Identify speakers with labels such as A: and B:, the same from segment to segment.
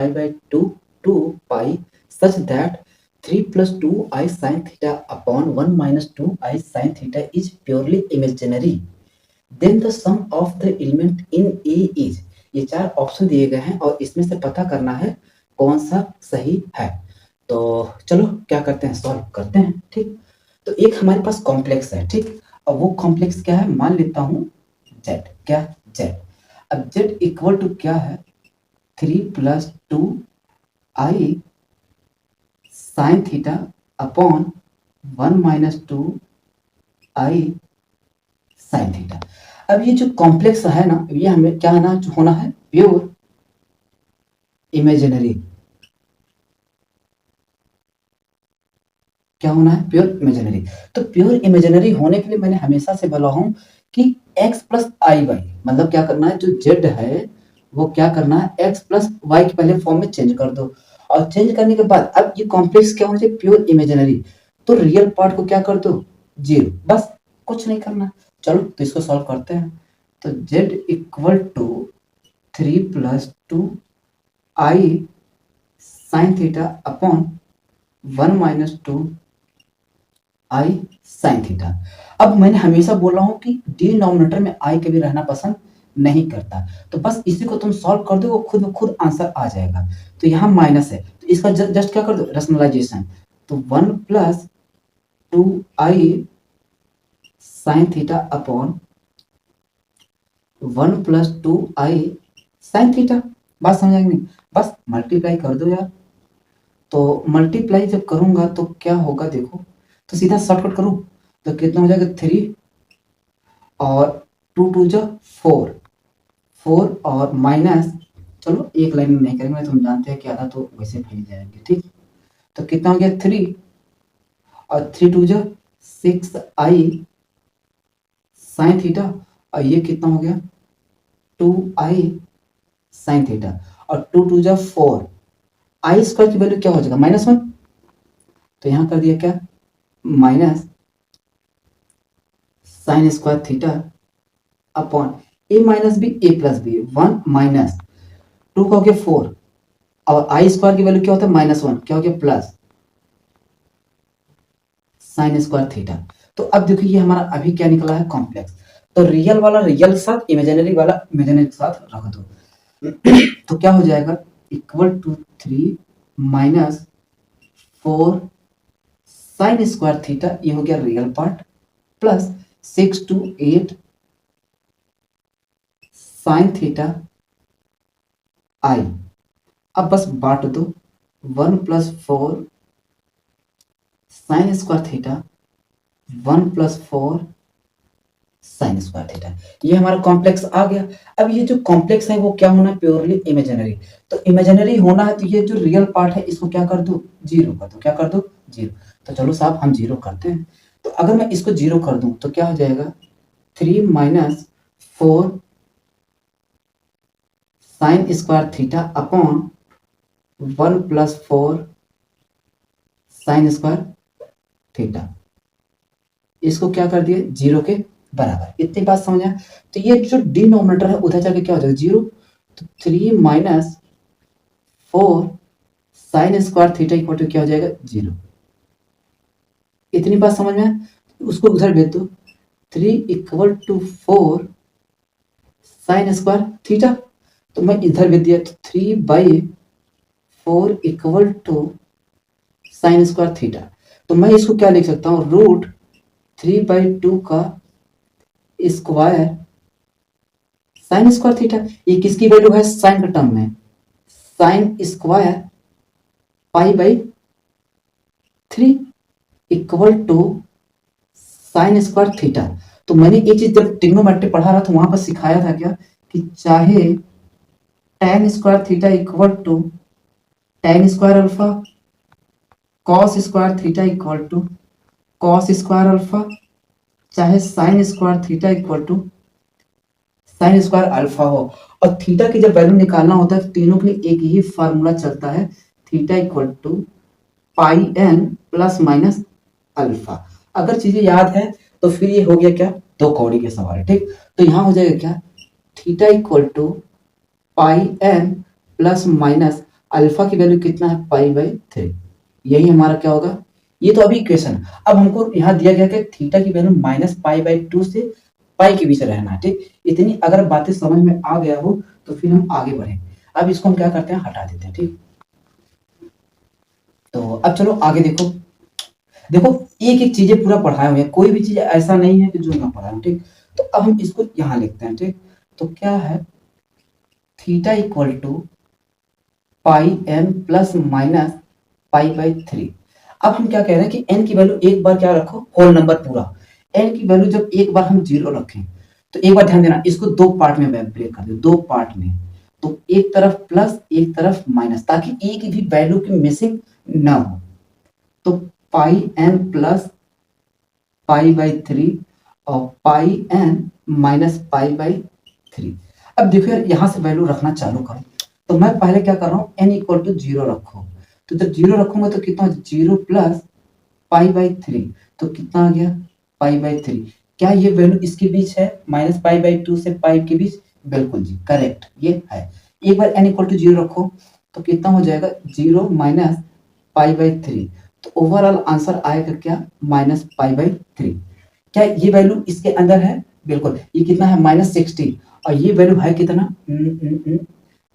A: 2 pi such that 3 plus 2i sin theta upon 1 minus 2i sin theta is purely imaginary, then the sum of the element in A is। ये चार option दिए गए हैं और इसमें से पता करना है कौन सा सही है। तो चलो क्या करते हैं, सॉल्व करते हैं। ठीक, तो एक हमारे पास कॉम्प्लेक्स है। ठीक, अब वो कॉम्प्लेक्स क्या है, मान लेता हूं z। क्या, z। अब z इक्वल टू क्या है, 3 plus 2i sine theta upon 1 minus 2i sine theta. अब ये जो कॉम्प्लेक्स है ना, ये हमें क्या होना है, प्योर इमेजिनरी। क्या होना है, प्योर इमेजिनरी। तो प्योर इमेजिनरी होने के लिए मैंने हमेशा से बोला हूं कि x प्लस आई वाई, मतलब क्या करना है, जो z है वो क्या करना है, x प्लस वाई के पहले फॉर्म में चेंज कर दो, और चेंज करने के बाद अब ये कॉम्प्लेक्स क्या होना चाहिए, प्योर इमेजिनरी। तो रियल पार्ट को क्या कर दो, 0, बस कुछ नहीं करना। चलो तो इसको सॉल्व करते हैं। तो z equal to 3 plus 2i sine theta upon 1 minus 2i sine theta. अब मैंने हमेशा बोला हूं कि डिनोमिनेटर में i कभी रहना पसंद नहीं करता, तो बस इसी को तुम सॉल्व कर दो, वो खुद ब खुद आंसर आ जाएगा। तो यहाँ माइनस है तो इसका जस्ट क्या कर दो, रेशनलाइजेशन। तो 1 plus 2i sine theta upon 1 plus 2i sine theta. बात समझ आएगी नहीं, बस मल्टीप्लाई कर दो यार। तो मल्टीप्लाई जब करूंगा तो क्या होगा, देखो तो सीधा शॉर्टकट करूं तो कितना हो जाएगा, 3 और 2 टू जा 4, 4 और माइनस, चलो एक लाइन में नहीं करेंगे, तुम जानते हैं कि आधा तो वैसे फैल जाएंगे। ठीक, तो कितना हो गया, 3 और 3 टू जा 6i साइन थीटा, और ये कितना हो गया, 2i साइन थीटा, और 2 टू जा 4, आई स्क्वायर की वैल्यू क्या हो जाएगा, -1। तो यहां कर दिया क्या, minus sine square theta upon a minus b a plus b, 1 माइनस 2 का हो गया 4, और आई स्क्वायर की वैल्यू क्या होता है, -1, क्या हो गया, प्लस साइन स्क्वायर थीटा। तो अब देखो ये हमारा अभी क्या निकला है, कॉम्प्लेक्स। तो रियल वाला रियल के साथ, इमेजिनरी वाला इमेजिनरी के साथ रख दो। तो क्या हो जाएगा, equal to 3 minus 4 sine square theta, ये हो गया real part, plus 6 to 8 sine theta i. अब बस बांट दो, 1 plus 4 sine square theta, 1 plus 4 sine square theta. ये हमारा कॉम्प्लेक्स आ गया। अब ये जो कॉम्प्लेक्स है वो क्या होना है, प्योरली इमेजिनरी। तो इमेजिनरी होना है तो ये जो रियल पार्ट है इसको क्या कर दो, 0 कर दो। क्या कर दो, 0। तो चलो साहब हम 0 करते हैं। तो अगर मैं इसको 0 कर दूं तो क्या हो जाएगा, 3 minus 4 sine square theta upon 1 plus 4 sine square theta. इसको क्या कर दिया, 0 के बराबर। इतनी बात समझ आया। तो ये जो डिनोमिनेटर है उधर जाके क्या हो जाएगा, 0। तो 3 minus 4 sine square theta equal to क्या हो जाएगा, 0। इतनी बात समझ में आया, उसको उधर भेज दो। 3 equal to 4 sine square theta, तो मैं इधर भेज दिया। तो 3/4 equal to sine square theta. तो मैं इसको क्या लिख सकता हूँ, √3/2 का स्क्वायर साइन स्क्वायर थीटा। ये किसकी वैल्यू है, साइन के टर्म में, sine square π/3 equal to sine square theta. तो मैंने ये चीज जब ट्रिग्नोमेट्री पढ़ा रहा था वहां पर सिखाया था क्या, कि चाहे tan square theta equal to tan square alpha, cos square theta equal to cos square alpha, चाहे sine square theta equal to sine square alpha हो। और थीटा की जब वैल्यू निकालना होता है तो तीनों के लिए एक ही फार्मूला चलता है, theta equal to πn plus minus alpha. अगर चीजें याद है तो फिर ये हो गया क्या, दो कौड़ी के सवाल। ठीक, तो यहां हो जाएगा क्या, theta equal to πn plus minus alpha की वैल्यू कितना है पाई/3, यही हमारा क्या होगा, ये तो अभी इक्वेशन। अब हमको यहाँ दिया गया कि थीटा की वैल्यू -पाई/2 से पाई के बीच रहना है, ठीक। इतनी अगर बातें समझ में आ गया हो तो फिर हम आगे बढ़े। अब इसको हम क्या करते हैं, हटा देते हैं, ठीक। तो अब चलो आगे देखो, देखो एक एक चीजें पूरा पढ़ाए हुए हैं, कोई भी चीज ऐसा नहीं है कि जो ना पढ़ाए हूं, ठीक। तो अब हम इसको यहाँ लिखते हैं, ठीक। तो क्या है, theta equal to pi n plus minus pi. अब हम क्या कह रहे हैं कि n की वैल्यू एक बार क्या रखो, होल नंबर पूरा। n की वैल्यू जब एक बार हम 0 रखें तो एक बार ध्यान देना, इसको दो पार्ट में ब्रेक कर दो, दो पार्ट में। तो एक तरफ प्लस एक तरफ माइनस, ताकि एक भी वैल्यू की मिसिंग ना हो। तो पाई एन प्लस पाई/3 और पाई एन माइनस पाई/3। अब देखो यार, यहां से वैल्यू रखना चालू करो। तो मैं पहले क्या कर रहा हूँ, n इक्वल टू 0 रखो। तो जब 0 रखूंगा तो कितना, 0 प्लस पाई/3, तो कितना आ गया, पाई/3। क्या ये वैल्यू इसके बीच है, -पाई/2 से पाई के बीच? बिल्कुल जी, करेक्ट, ये है। एक बार n इक्वल टू 0 रखो तो कितना हो जाएगा, 0 माइनस पाई/3। तो ओवरऑल आंसर आएगा क्या, -पाई/3। क्या ये वैल्यू इसके अंदर है? बिल्कुल। ये कितना है, -60, और ये वैल्यू है कितना,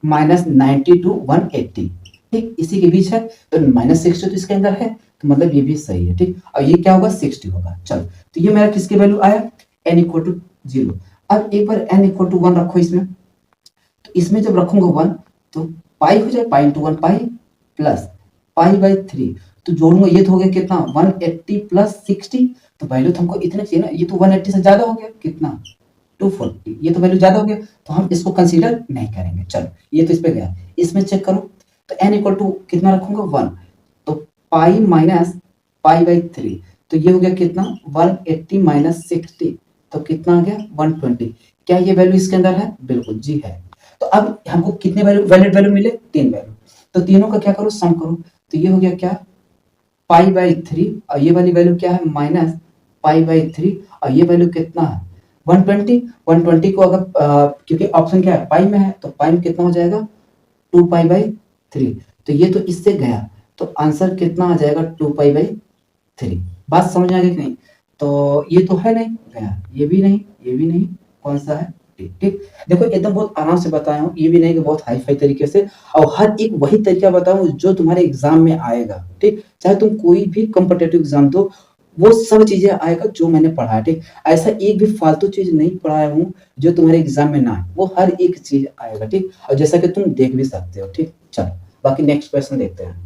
A: -90 टू 180, ठीक, इसी के बीच है। तो -60 तो इसके अंदर है, तो मतलब ये भी सही है, ठीक। और ये क्या होगा, 60 होगा। चलो, तो ये मेरा किसकी वैल्यू आया, n इक्वल टू 0। अब एक बार n इक्वल टू 1 रखो इसमें, तो इसमें जब रखूंगा 1 तो पाई हो जाए, पाई इंटू 1 पाई प्लस पाई/3। तो जोड़ूंगा, ये तो हो गया कितना, 180 प्लस 60। तो वैल्यू तो हमको इतने चाहिए ना, ये तो 180 से ज्यादा हो गया, कितना, 240। ये तो वैल्यू ज्यादा हो गया, तो हम इसको कंसीडर नहीं करेंगे। चलो, ये तो इस पे गया। इसमें चेक करो, तो n इक्वल टू कितना रखूंगा, 1। तो पाई माइनस पाई/3, तो ये हो गया कितना, 180 माइनस 60, तो कितना आ गया, 120। क्या ये वैल्यू इसके अंदर है? बिल्कुल जी है। तो अब हमको कितने वैल्यू, वैलिड वैल्यू मिले, 3 वैल्यू। तो तीनों का क्या करो, सम करो। तो ये हो गया क्या, पाई/3, और ये वाली वैल्यू क्या है, माइनस पाई/3, और ये वैल्यू कितना है, 120। 120 को अगर क्योंकि ऑप्शन क्या है, पाई में है, तो पाई में कितना हो जाएगा, 2पाई/3। तो ये तो इससे गया, तो आंसर कितना आ जाएगा, 2पाई/3। बात समझ में आ गई कि नहीं? तो ये तो है नहीं गया, ये भी नहीं, ये भी नहीं, कौन सा है, ठीक, ठीक। देखो एकदम बहुत आराम से बताया हूँ, ये भी नहीं कि बहुत हाई फाई तरीके से। और हर एक वही तरीका बताऊं जो तुम्हारे एग्जाम में आएगा, ठीक। चाहे तुम कोई भी कॉम्पिटेटिव एग्जाम दो, वो सब चीजें आएगा जो मैंने पढ़ा, ठीक। ऐसा एक भी फालतू चीज नहीं पढ़ाया हूँ जो तुम्हारे एग्जाम में ना आए, वो हर एक चीज आएगा, ठीक। और जैसा कि तुम देख भी सकते हो, ठीक। चलो, बाकी नेक्स्ट क्वेश्चन देखते हैं।